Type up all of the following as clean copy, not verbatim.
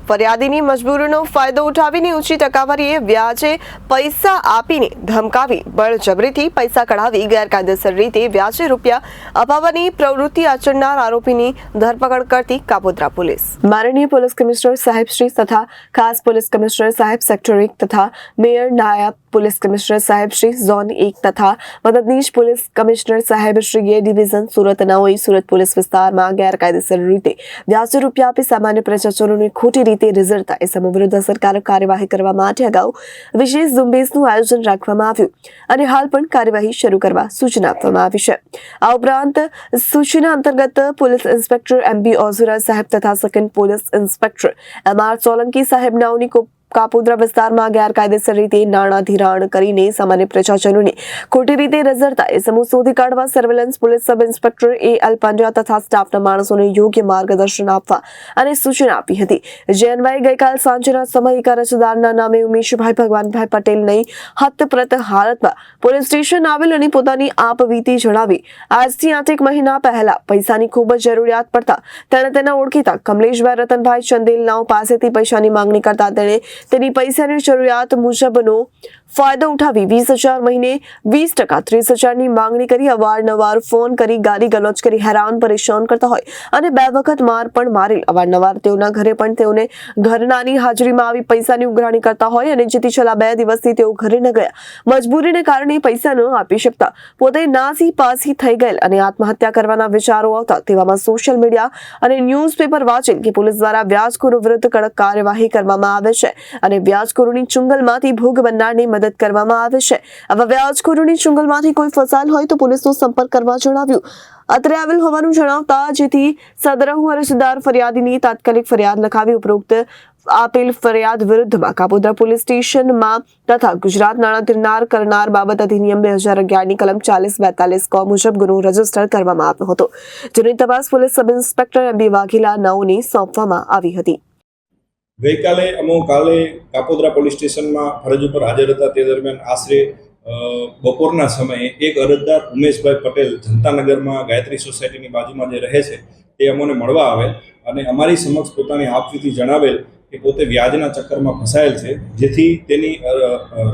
ફરિયાદીની મજબૂરીનો ફાયદો ઉઠાવીને ઊંચી ટકાવારીએ વ્યાજે પૈસા આપીને ધમકાવી બળજબરીથી પૈસા કઢાવી ગેરકાયદેસર રીતે વ્યાજે રૂપિયા અપાવવાની પ્રવૃત્તિ આચરનાર આરોપીની ધરપકડ કરતી કાપોદ્રા પોલીસ. માનનીય પોલીસ કમિશનર સાહેબ શ્રી તથા ખાસ પોલીસ કમિશનર સાહેબ સેક્ટર 1 તથા મેયર નાયબ પોલીસ કમિશનર સાહેબ શ્રી ઝોન 1 તથા મદદનીશ પોલીસ કમિશનર સાહેબ શ્રી ડિવિઝન સુરતના હોય સુરત પોલીસ વિસ્તારમાં ગેરકાયદેસર રીતે વ્યાજે રૂપિયા આપી સામાન્ય પ્રજાજનોને ખોટી રીતે રિઝળતા એ સમૂહ વિરુદ્ધ અસરકારક કાર્યવાહી કરવા માટે અગાઉ વિશેષ ઝુંબેશનું આયોજન રાખવામાં આવ્યું અને હાલ પણ કાર્યવાહી શરૂ કરવા સૂચના આપવામાં આવી છે. આ ઉપરાંત સૂચના અંતર્ગત પોલીસ ઇન્સ્પેક્ટર MB ઓઝુરા સાહેબ તથા second police inspector MR Solanki સાહેબ નાઓની કાપોદ્રા વિસ્તારમાં ગેરકાયદેસર રીતે નાણાં ધિરાણ કરીને સામાન્ય પ્રજાજનોને ખોટી રીતે રઝળતા એ સમૂહ શોધી કાઢવા surveillance police sub inspector AL Pandya તથા સ્ટાફના માણસોને યોગ્ય માર્ગદર્શન આપવા અને સૂચના આપી હતી. જે અન્વયે ગઈકાલ સાંજના સમયે એક અરજદારના નામે ઉમેશભાઈ ભગવાનભાઈ પટેલની હતપ્રત હાલતમાં પોલીસ સ્ટેશન આવેલ અને પોતાની આપવીતી જણાવી આજથી 8 મહિના પહેલા પૈસાની ખૂબ જ જરૂરિયાત પડતા તેણે તેના ઓળખીતા કમલેશભાઈ રતનભાઈ ચંદેલનાઓ પાસેથી પૈસાની માંગણી કરતા તેની પૈસાની જરૂરિયાત મુજબનો ફાયદો ઉઠાવી 20,000 મહિને 20% 30,000ની માંગણી કરી અવારનવાર ફોન કરી ગાલી ગલોચ કરી હેરાન પરેશાન કરતા હોય અને 2 વખત માર પણ મારેલ. અવારનવાર તેઓના ઘરે પણ તેઓને ઘરનાની હાજરીમાં આવી પૈસાની ઉઘરાણી કરતા હોય અને જેથી છેલ્લા 2 દિવસથી તેઓ ઘરે ન ગયા. મજબૂરીને કારણે પૈસા ન આપી શકતા પોતે નાસી પાસી થઈ ગયેલ અને આત્મહત્યા કરવાના વિચારો આવતા તેવામાં સોશિયલ મીડિયા અને ન્યૂઝપેપર વાંચેલ કે પોલીસ દ્વારા વ્યાજખોરો વિરુદ્ધ કડક કાર્યવાહી કરવામાં આવે છે અને વ્યાજખોરોની ચુંગલમાંથી ભોગ બનનારને મદદ કરવામાં આવે છે. આવા વ્યાજખોરોની ચુંગલમાંથી કોઈ ફસાયેલ હોય તો પોલીસનો સંપર્ક કરવા જણાવ્યું. અત્રે આવેલ હોવાનું જણાવતા જેથી સદરહુ અરજદાર ફરિયાદીની તાત્કાલિક ફરિયાદ લખાવી ઉપરોક્ત આપેલ ફરિયાદ વિરુદ્ધમાં કાપોદ્રા પોલીસ સ્ટેશનમાં તથા ગુજરાત નાણાં ધિરાણ કરનાર બાબત અધિનિયમ 2011ની કલમ 40-42 ક મુજબ ગુનો રજીસ્ટર કરવામાં આવ્યો હતો, જેની તપાસ police sub inspector MB Vaghela નાઓને સોંપવામાં આવી હતી. ગઈકાલે કાલે કાપોદ્રા પોલીસ સ્ટેશનમાં ફરજ ઉપર હાજર હતા. તે દરમિયાન આશરે બપોરના સમયે એક અરજદાર ઉમેશભાઈ પટેલ જનતાનગરમાં ગાયત્રી સોસાયટીની બાજુમાં જે રહે છે તે અમને મળવા આવેલ અને અમારી સમક્ષ પોતાની આપવીતી જણાવેલ કે પોતે વ્યાજના ચક્કરમાં ફસાયેલ છે. જેથી તેની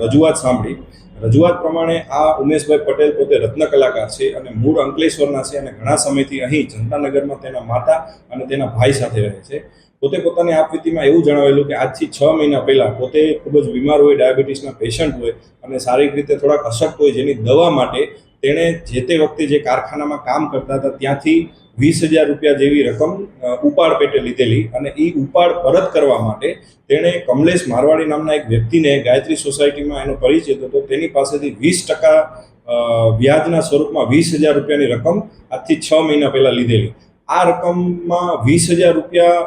રજૂઆત સાંભળી. રજૂઆત પ્રમાણે આ ઉમેશભાઈ પટેલ પોતે રત્ન કલાકાર છે અને મૂળ અંકલેશ્વરના છે અને ઘણા સમયથી અહીં જનતાનગરમાં તેના માતા અને તેના ભાઈ સાથે રહે છે. પોતે પોતાની આપવીતીમાં એવું જણાવેલું કે આજથી 6 મહિના પહેલાં પોતે ખૂબ જ બીમાર હોય, ડાયાબિટીસના પેશન્ટ હોય અને શારીરિક રીતે થોડાક અશક્ત હોય, જેની દવા માટે તેણે જે તે વખતે જે કારખાનામાં કામ કરતા હતા ત્યાંથી 20,000 રૂપિયા જેવી રકમ ઉપાડ પેટે લીધેલી અને એ ઉપાડ પરત કરવા માટે તેણે કમલેશ મારવાડી નામના એક વ્યક્તિને ગાયત્રી સોસાયટીમાં એનો પરિચય હતો, તેની પાસેથી 20% વ્યાજના સ્વરૂપમાં 20,000 રૂપિયાની રકમ આજથી 6 મહિના પહેલાં લીધેલી. આ રકમમાં 20,000 રૂપિયા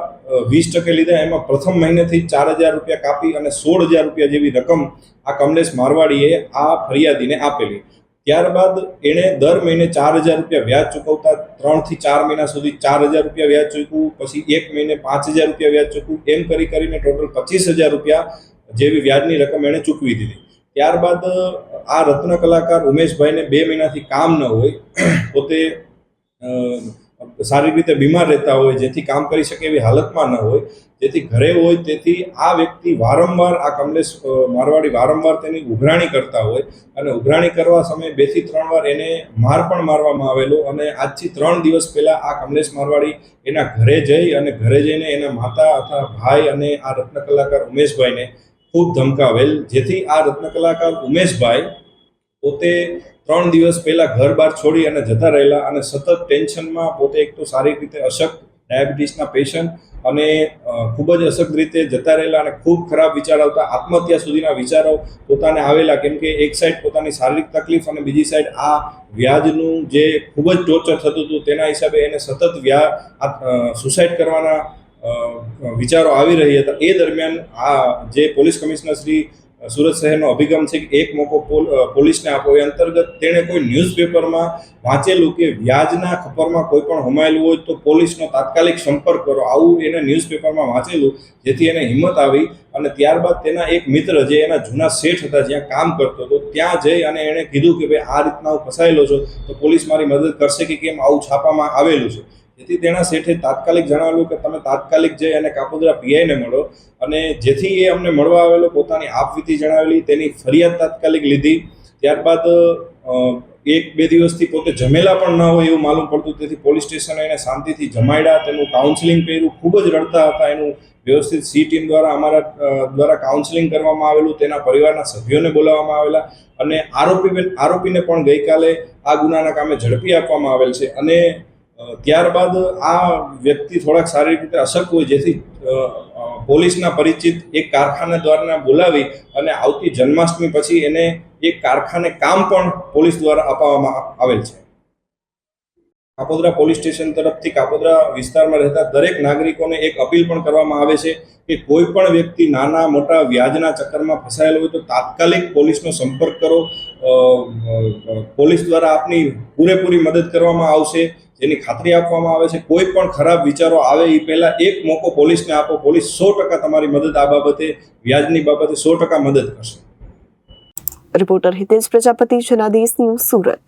20% લીધા. એમાં પ્રથમ મહિનેથી 4,000 રૂપિયા કાપી અને 16,000 રૂપિયા જેવી રકમ આ કમલેશ મારવાડીએ આ ફરિયાદીને આપેલી. ત્યારબાદ એણે દર મહિને 4,000 રૂપિયા વ્યાજ ચૂકવતા 3 થી 4 મહિના સુધી 4,000 રૂપિયા વ્યાજ ચૂકવું, પછી 1 મહિને 5,000 રૂપિયા વ્યાજ ચૂકવું, એમ કરીને ટોટલ 25,000 રૂપિયા જેવી વ્યાજની રકમ એણે ચૂકવી દીધી. ત્યારબાદ આ રત્ન કલાકાર ઉમેશભાઈને 2 મહિનાથી કામ ન હોય, પોતે શારીરિક રીતે બીમાર રહેતા હોય, જેથી કામ કરી શકે એવી હાલતમાં ન હોય, જેથી ઘરે હોય, તેથી આ વ્યક્તિ વારંવાર આ કમલેશ મારવાડી વારંવાર તેની ઉઘરાણી કરતા હોય અને ઉઘરાણી કરવા સમયે 2 થી 3 વાર એને માર પણ મારવામાં આવેલો. અને આજથી 3 દિવસ પહેલાં આ કમલેશ મારવાડી એના ઘરે જઈ અને ઘરે જઈને એના માતા અથવા ભાઈ અને આ રત્ન કલાકાર ઉમેશભાઈને ખૂબ ધમકાવેલ, જેથી આ રત્ન કલાકાર ઉમેશભાઈ પોતે 3 દિવસ પહેલાં ઘર બહાર છોડી અને જતા રહેલા અને સતત ટેન્શનમાં પોતે એક તો શારીરિક રીતે અશક્ત, ડાયાબિટીસના પેશન્ટ અને ખૂબ જ અશક્ત રીતે જતા રહેલા અને ખૂબ ખરાબ વિચાર આવતા આત્મહત્યા સુધીના વિચારો પોતાને આવેલા. કેમ કે એક સાઈડ પોતાની શારીરિક તકલીફ અને બીજી સાઈડ આ વ્યાજનું જે ખૂબ જ ટોર્ચર થતું હતું તેના હિસાબે એને સતત સુસાઇડ કરવાના વિચારો આવી રહ્યા હતા. એ દરમિયાન આ જે પોલીસ કમિશનર શ્રી સુરત શહેરનો અભિગમ છે કે એક મોકો પોલીસને આપો, એ અંતર્ગત તેણે કોઈ ન્યૂઝપેપરમાં વાંચેલું કે વ્યાજના ખપ્પરમાં કોઈ પણ હોમાયેલું હોય તો પોલીસનો તાત્કાલિક સંપર્ક કરો, આવું એને ન્યૂઝપેપરમાં વાંચેલું, જેથી એને હિંમત આવી અને ત્યારબાદ તેના એક મિત્ર જે એના જૂના શેઠ હતા જ્યાં કામ કરતો હતો ત્યાં જઈ અને એણે કીધું કે ભાઈ આ રીતના હું ફસાયેલો છું તો પોલીસ મારી મદદ કરશે કે કેમ, આવું છાપામાં આવેલું છે. જેથી તેના શેઠે તાત્કાલિક જણાવેલું કે તમે તાત્કાલિક જઈ અને કાપોદ્રા પીઆઈને મળો, અને જેથી એ અમને મળવા આવેલો પોતાની આપવીતી જણાવેલી, તેની ફરિયાદ તાત્કાલિક લીધી. ત્યારબાદ 1-2 દિવસથી પોતે જમેલા પણ ન હોય એવું માલુમ પડતું, તેથી પોલીસ સ્ટેશને એને શાંતિથી જમાડ્યા, તેનું કાઉન્સિલિંગ કર્યું. ખૂબ જ રડતા હતા. એનું વ્યવસ્થિત સી ટીમ દ્વારા અમારા દ્વારા કાઉન્સિલિંગ કરવામાં આવેલું, તેના પરિવારના સભ્યોને બોલાવવામાં આવેલા, અને આરોપીને પણ ગઈકાલે આ ગુનાના કામે ઝડપી આપવામાં આવેલ છે. અને ત્યારબાદ આ વ્યક્તિ થોડાક શારીરિક રીતે અશક્ત હોય, જેથી પોલીસના પરિચિત એક કારખાના દ્વારા બોલાવી અને આવતી જન્માષ્ટમી પછી એને એક કારખાને કામ પણ પોલીસ દ્વારા અપાવવામાં આવેલ છે. કાપોદ્રા પોલીસ સ્ટેશન તરફથી કાપોદ્રા વિસ્તારમાં રહેતા દરેક નાગરિકોને એક અપીલ પણ કરવામાં આવે છે કે કોઈ પણ વ્યક્તિ નાના મોટા વ્યાજના ચક્કરમાં ફસાયેલો હોય તો તાત્કાલિક પોલીસનો સંપર્ક કરો. પોલીસ દ્વારા આપની પૂરેપૂરી મદદ કરવામાં આવશે, જેની ખાતરી આપવામાં આવે છે. કોઈ પણ ખરાબ વિચારો આવે એ પહેલાં એક મોકો પોલીસને આપો. પોલીસ 100% તમારી મદદ આ બાબતે, વ્યાજની બાબતે 100% મદદ કરશે. Reporter Hitesh Prajapati, Janadesh news, Surat.